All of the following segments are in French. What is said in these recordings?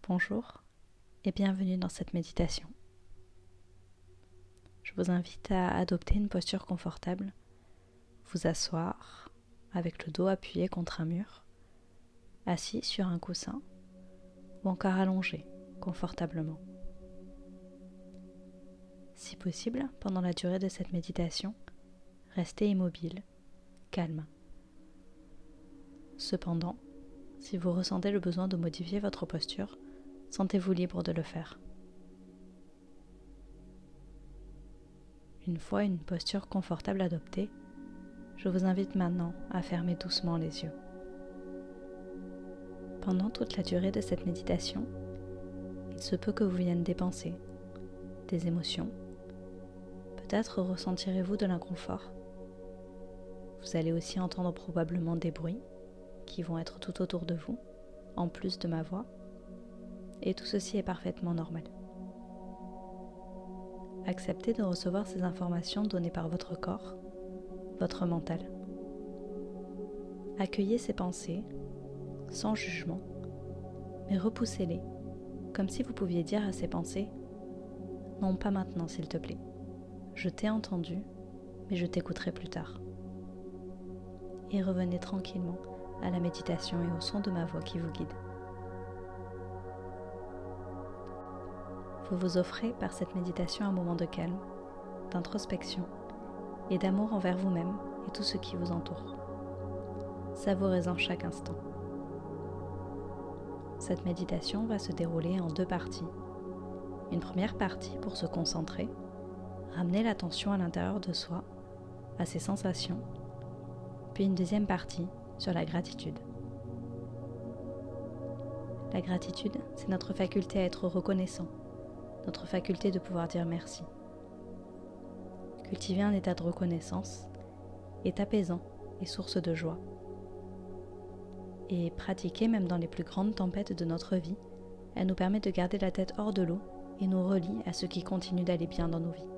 Bonjour et bienvenue dans cette méditation. Je vous invite à adopter une posture confortable, vous asseoir avec le dos appuyé contre un mur, assis sur un coussin ou encore allongé confortablement. Si possible, pendant la durée de cette méditation, restez immobile, calme. Cependant, si vous ressentez le besoin de modifier votre posture, sentez-vous libre de le faire. Une fois une posture confortable adoptée, je vous invite maintenant à fermer doucement les yeux. Pendant toute la durée de cette méditation, il se peut que vous viennent des pensées, des émotions. Peut-être ressentirez-vous de l'inconfort. Vous allez aussi entendre probablement des bruits qui vont être tout autour de vous, en plus de ma voix. Et tout ceci est parfaitement normal. Acceptez de recevoir ces informations données par votre corps, votre mental. Accueillez ces pensées, sans jugement, mais repoussez-les, comme si vous pouviez dire à ces pensées « Non, pas maintenant, s'il te plaît. Je t'ai entendu, mais je t'écouterai plus tard. » Et revenez tranquillement à la méditation et au son de ma voix qui vous guide. Vous vous offrez par cette méditation un moment de calme, d'introspection et d'amour envers vous-même et tout ce qui vous entoure. Savourez-en chaque instant. Cette méditation va se dérouler en 2 parties. Une première partie pour se concentrer, ramener l'attention à l'intérieur de soi, à ses sensations, puis une deuxième partie sur la gratitude. La gratitude, c'est notre faculté à être reconnaissant, notre faculté de pouvoir dire merci. Cultiver un état de reconnaissance est apaisant et source de joie. Et pratiquer même dans les plus grandes tempêtes de notre vie, elle nous permet de garder la tête hors de l'eau et nous relie à ce qui continue d'aller bien dans nos vies.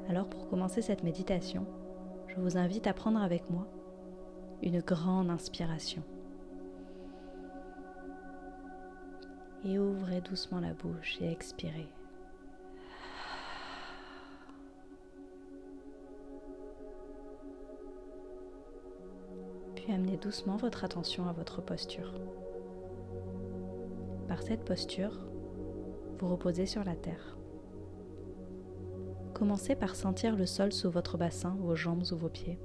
Alors pour commencer cette méditation, je vous invite à prendre avec moi une grande inspiration. Et ouvrez doucement la bouche et expirez. Puis amenez doucement votre attention à votre posture. Par cette posture, vous reposez sur la terre. Commencez par sentir le sol sous votre bassin, vos jambes ou vos pieds.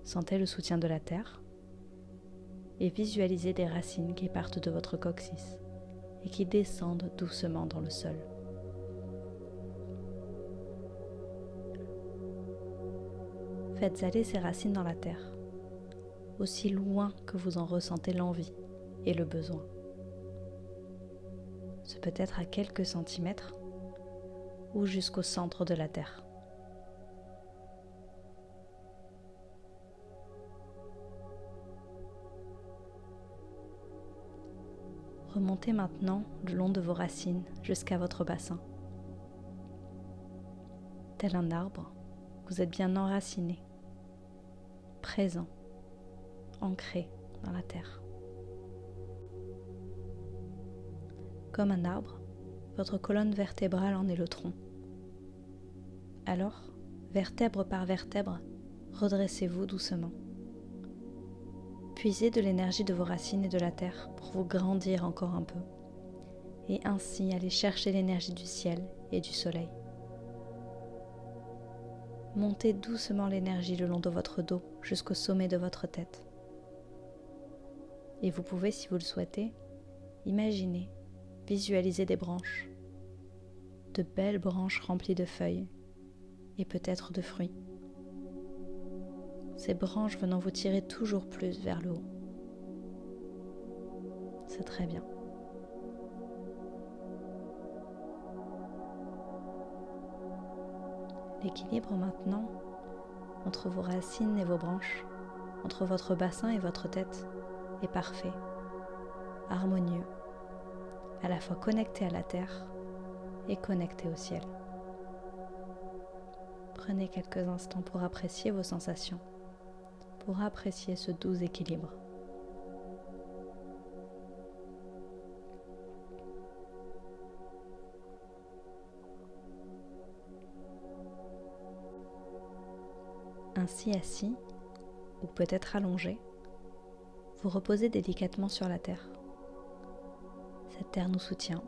Sentez le soutien de la terre et visualisez des racines qui partent de votre coccyx et qui descendent doucement dans le sol. Faites aller ces racines dans la terre, aussi loin que vous en ressentez l'envie et le besoin. Ce peut être à quelques centimètres ou jusqu'au centre de la terre. Remontez maintenant le long de vos racines jusqu'à votre bassin. Tel un arbre, vous êtes bien enraciné, présent, ancré dans la terre. Comme un arbre, votre colonne vertébrale en est le tronc. Alors, vertèbre par vertèbre, redressez-vous doucement. Puisez de l'énergie de vos racines et de la terre pour vous grandir encore un peu, et ainsi aller chercher l'énergie du ciel et du soleil. Montez doucement l'énergie le long de votre dos jusqu'au sommet de votre tête. Et vous pouvez, si vous le souhaitez, imaginer, visualiser des branches, de belles branches remplies de feuilles et peut-être de fruits. Ces branches venant vous tirer toujours plus vers le haut. C'est très bien. L'équilibre maintenant entre vos racines et vos branches, entre votre bassin et votre tête est parfait, harmonieux, à la fois connecté à la terre et connecté au ciel. Prenez quelques instants pour apprécier vos sensations, pour apprécier ce doux équilibre. Ainsi assis, ou peut-être allongé, vous reposez délicatement sur la terre. Cette terre nous soutient,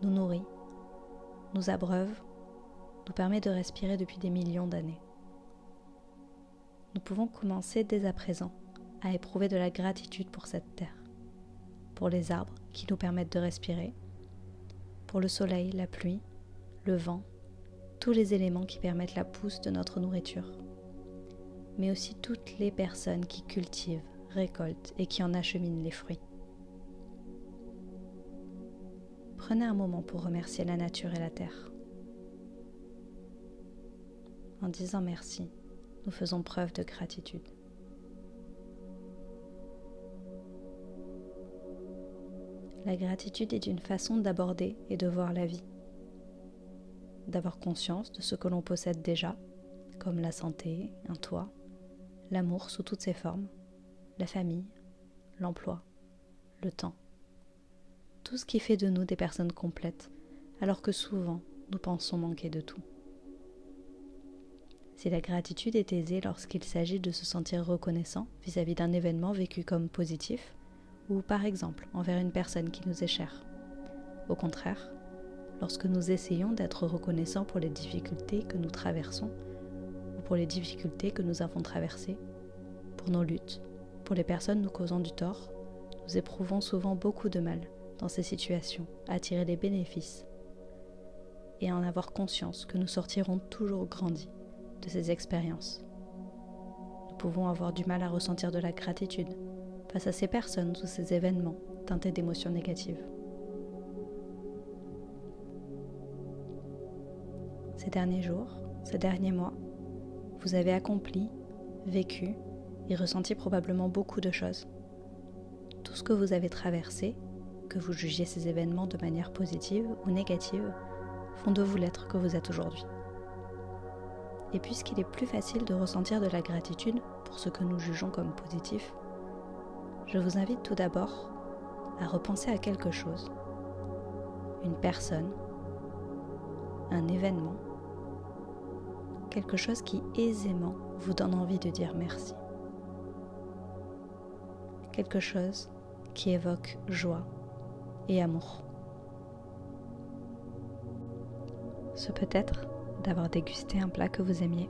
nous nourrit, nous abreuve, nous permet de respirer depuis des millions d'années. Nous pouvons commencer dès à présent à éprouver de la gratitude pour cette terre, pour les arbres qui nous permettent de respirer, pour le soleil, la pluie, le vent, tous les éléments qui permettent la pousse de notre nourriture, mais aussi toutes les personnes qui cultivent, récoltent et qui en acheminent les fruits. Prenez un moment pour remercier la nature et la terre. En disant merci, nous faisons preuve de gratitude. La gratitude est une façon d'aborder et de voir la vie, d'avoir conscience de ce que l'on possède déjà, comme la santé, un toit, l'amour sous toutes ses formes, la famille, l'emploi, le temps. Tout ce qui fait de nous des personnes complètes, alors que souvent nous pensons manquer de tout. Si la gratitude est aisée lorsqu'il s'agit de se sentir reconnaissant vis-à-vis d'un événement vécu comme positif, ou par exemple envers une personne qui nous est chère. Au contraire, lorsque nous essayons d'être reconnaissants pour les difficultés que nous traversons, ou pour les difficultés que nous avons traversées, pour nos luttes, pour les personnes nous causant du tort, nous éprouvons souvent beaucoup de mal dans ces situations à tirer les bénéfices et à en avoir conscience que nous sortirons toujours grandis de ces expériences. Nous pouvons avoir du mal à ressentir de la gratitude face à ces personnes ou ces événements teintés d'émotions négatives. Ces derniers jours, ces derniers mois, vous avez accompli, vécu et ressenti probablement beaucoup de choses. Tout ce que vous avez traversé, que vous jugiez ces événements de manière positive ou négative, font de vous l'être que vous êtes aujourd'hui. Et puisqu'il est plus facile de ressentir de la gratitude pour ce que nous jugeons comme positif, je vous invite tout d'abord à repenser à quelque chose, une personne, un événement, quelque chose qui aisément vous donne envie de dire merci. Quelque chose qui évoque joie et amour. Ce peut être d'avoir dégusté un plat que vous aimiez,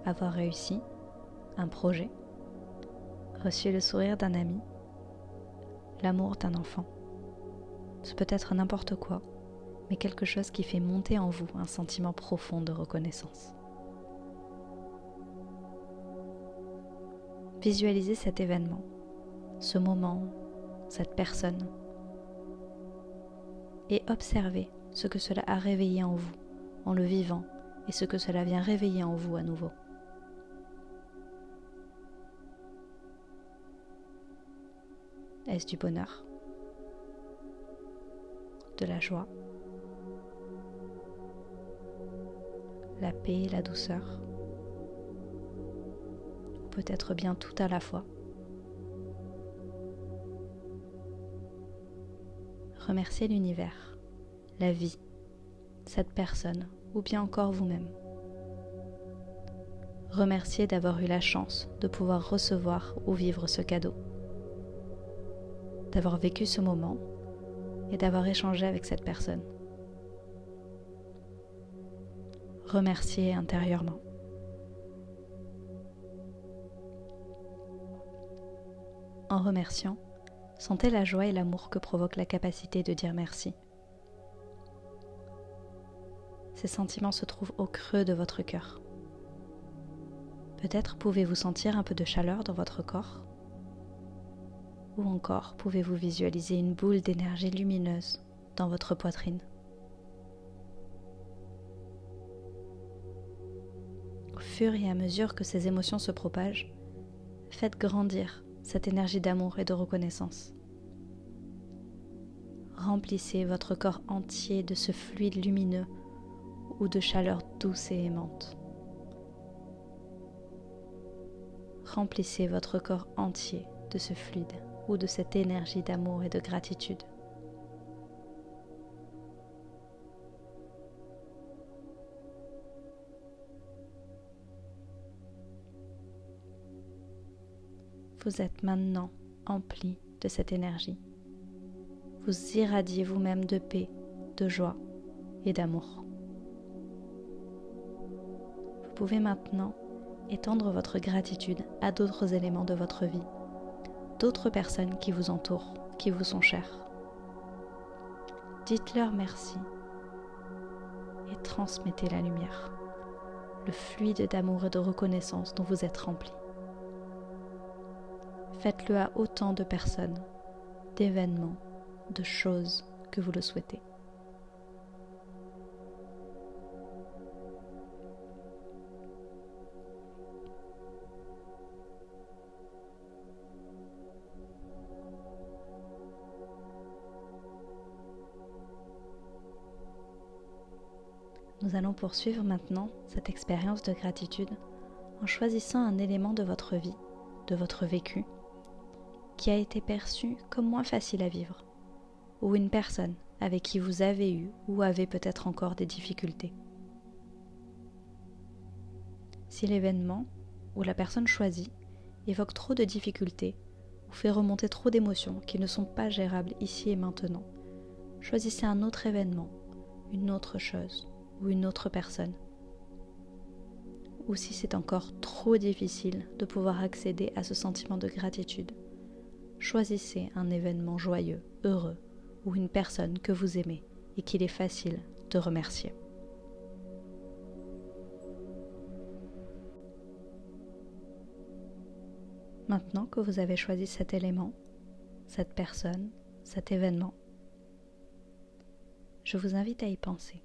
avoir réussi un projet, reçu le sourire d'un ami, l'amour d'un enfant. Ce peut être n'importe quoi, mais quelque chose qui fait monter en vous un sentiment profond de reconnaissance. Visualisez cet événement, ce moment, cette personne, et observez ce que cela a réveillé en vous, en le vivant, et ce que cela vient réveiller en vous à nouveau. Est-ce du bonheur, de la joie, la paix et la douceur, ou peut-être bien tout à la fois? Remerciez l'univers, la vie, cette personne, ou bien encore vous-même. Remerciez d'avoir eu la chance de pouvoir recevoir ou vivre ce cadeau, d'avoir vécu ce moment et d'avoir échangé avec cette personne. Remerciez intérieurement. En remerciant, sentez la joie et l'amour que provoque la capacité de dire merci. Ces sentiments se trouvent au creux de votre cœur. Peut-être pouvez-vous sentir un peu de chaleur dans votre corps, ou encore pouvez-vous visualiser une boule d'énergie lumineuse dans votre poitrine. Au fur et à mesure que ces émotions se propagent, faites grandir cette énergie d'amour et de reconnaissance. Remplissez votre corps entier de ce fluide lumineux ou de chaleur douce et aimante. Remplissez votre corps entier de ce fluide ou de cette énergie d'amour et de gratitude. vous êtes maintenant empli de cette énergie. Vous irradiez vous-même de paix, de joie et d'amour. Vous pouvez maintenant étendre votre gratitude à d'autres éléments de votre vie, d'autres personnes qui vous entourent, qui vous sont chères. Dites-leur merci et transmettez la lumière, le fluide d'amour et de reconnaissance dont vous êtes rempli. Faites-le à autant de personnes, d'événements, de choses que vous le souhaitez. Nous allons poursuivre maintenant cette expérience de gratitude en choisissant un élément de votre vie, de votre vécu, qui a été perçu comme moins facile à vivre, ou une personne avec qui vous avez eu ou avez peut-être encore des difficultés. Si l'événement ou la personne choisie évoque trop de difficultés ou fait remonter trop d'émotions qui ne sont pas gérables ici et maintenant, choisissez un autre événement, une autre chose ou une autre personne. Ou si c'est encore trop difficile de pouvoir accéder à ce sentiment de gratitude, choisissez un événement joyeux, heureux, ou une personne que vous aimez et qu'il est facile de remercier. Maintenant que vous avez choisi cet élément, cette personne, cet événement, je vous invite à y penser.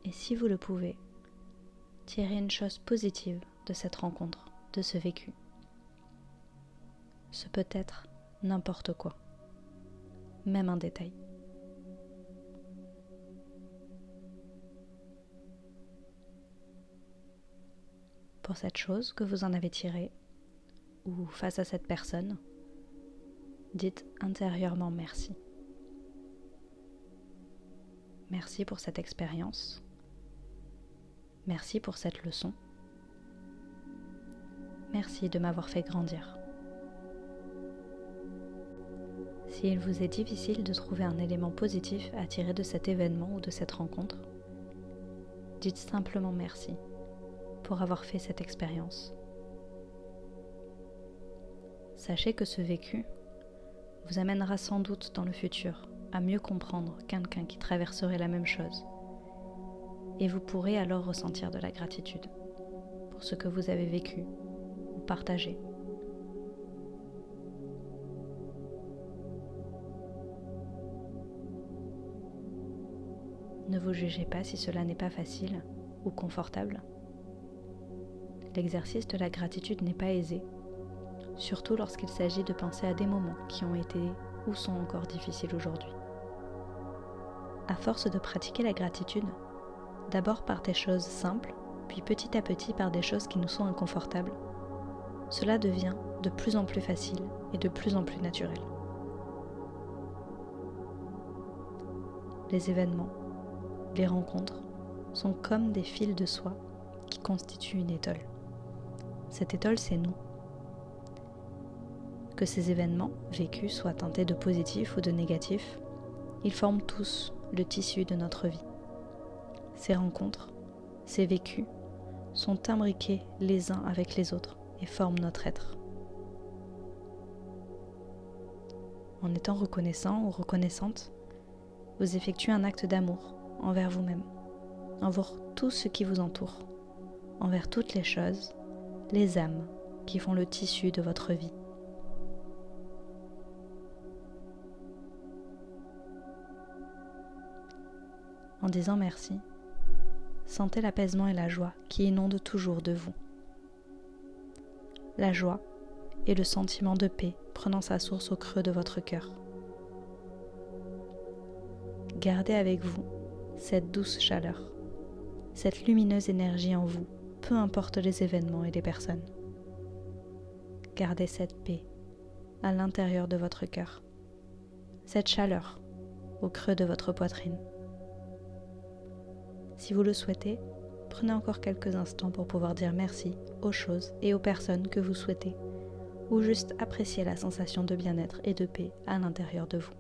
Et si vous le pouvez, tirez une chose positive de cette rencontre, de ce vécu. Ce peut être n'importe quoi, même un détail. Pour cette chose que vous en avez tirée, ou face à cette personne, dites intérieurement merci. Merci pour cette expérience. Merci pour cette leçon. Merci de m'avoir fait grandir. S'il vous est difficile de trouver un élément positif à tirer de cet événement ou de cette rencontre, dites simplement merci pour avoir fait cette expérience. Sachez que ce vécu vous amènera sans doute dans le futur à mieux comprendre quelqu'un qui traverserait la même chose. Et vous pourrez alors ressentir de la gratitude pour ce que vous avez vécu ou partagé. Ne vous jugez pas si cela n'est pas facile ou confortable. L'exercice de la gratitude n'est pas aisé, surtout lorsqu'il s'agit de penser à des moments qui ont été ou sont encore difficiles aujourd'hui. À force de pratiquer la gratitude, d'abord par des choses simples, puis petit à petit par des choses qui nous sont inconfortables, cela devient de plus en plus facile et de plus en plus naturel. Les événements, les rencontres sont comme des fils de soie qui constituent une étole. Cette étole, c'est nous. Que ces événements vécus soient teintés de positif ou de négatif, ils forment tous le tissu de notre vie. Ces rencontres, ces vécus, sont imbriqués les uns avec les autres et forment notre être. En étant reconnaissant ou reconnaissante, vous effectuez un acte d'amour envers vous-même, envers tout ce qui vous entoure, envers toutes les choses, les âmes qui font le tissu de votre vie. En disant merci, sentez l'apaisement et la joie qui inondent toujours de vous. La joie est le sentiment de paix prenant sa source au creux de votre cœur. Gardez avec vous cette douce chaleur, cette lumineuse énergie en vous, peu importe les événements et les personnes. Gardez cette paix à l'intérieur de votre cœur, cette chaleur au creux de votre poitrine. Si vous le souhaitez, Prenez encore quelques instants pour pouvoir dire merci aux choses et aux personnes que vous souhaitez, ou juste apprécier la sensation de bien-être et de paix à l'intérieur de vous.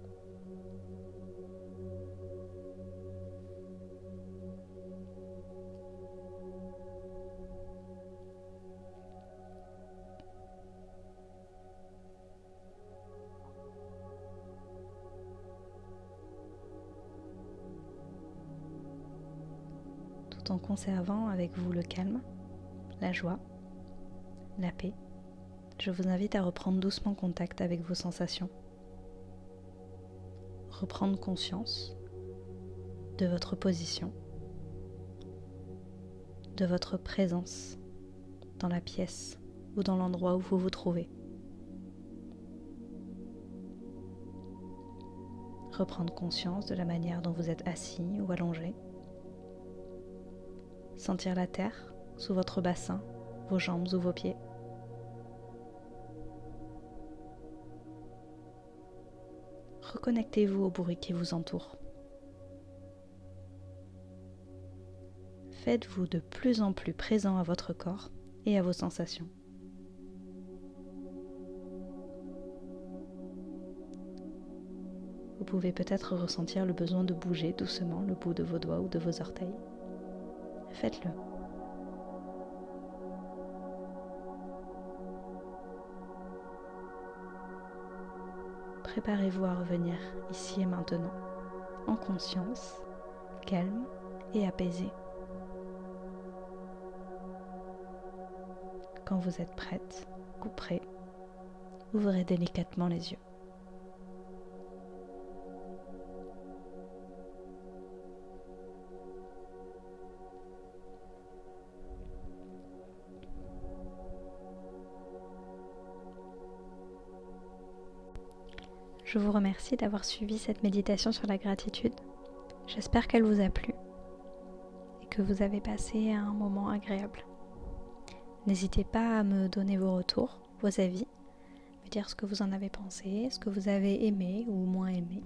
Tout en conservant avec vous le calme, la joie, la paix, je vous invite à reprendre doucement contact avec vos sensations. Reprendre conscience de votre position, de votre présence dans la pièce ou dans l'endroit où vous vous trouvez. Reprendre conscience de la manière dont vous êtes assis ou allongé. Sentir la terre sous votre bassin, vos jambes ou vos pieds. Reconnectez-vous au bruit qui vous entoure. Faites-vous de plus en plus présent à votre corps et à vos sensations. Vous pouvez peut-être ressentir le besoin de bouger doucement le bout de vos doigts ou de vos orteils. Faites-le. Préparez-vous à revenir ici et maintenant, en conscience, calme et apaisé. Quand vous êtes prête ou prêt, ouvrez délicatement les yeux. Je vous remercie d'avoir suivi cette méditation sur la gratitude. J'espère qu'elle vous a plu et que vous avez passé un moment agréable. N'hésitez pas à me donner vos retours, vos avis, me dire ce que vous en avez pensé, ce que vous avez aimé ou moins aimé.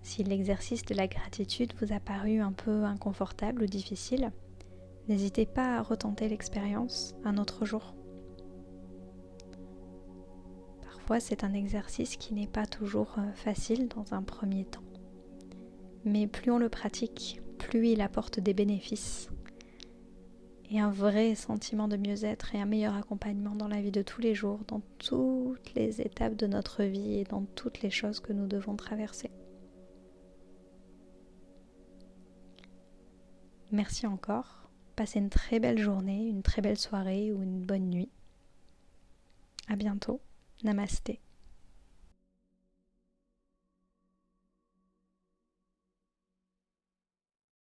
Si l'exercice de la gratitude vous a paru un peu inconfortable ou difficile, n'hésitez pas à retenter l'expérience un autre jour. Parfois, c'est un exercice qui n'est pas toujours facile dans un premier temps. Mais plus on le pratique, plus il apporte des bénéfices et un vrai sentiment de mieux-être et un meilleur accompagnement dans la vie de tous les jours, dans toutes les étapes de notre vie et dans toutes les choses que nous devons traverser. Merci encore. Passez une très belle journée, une très belle soirée ou une bonne nuit. À bientôt. Namasté.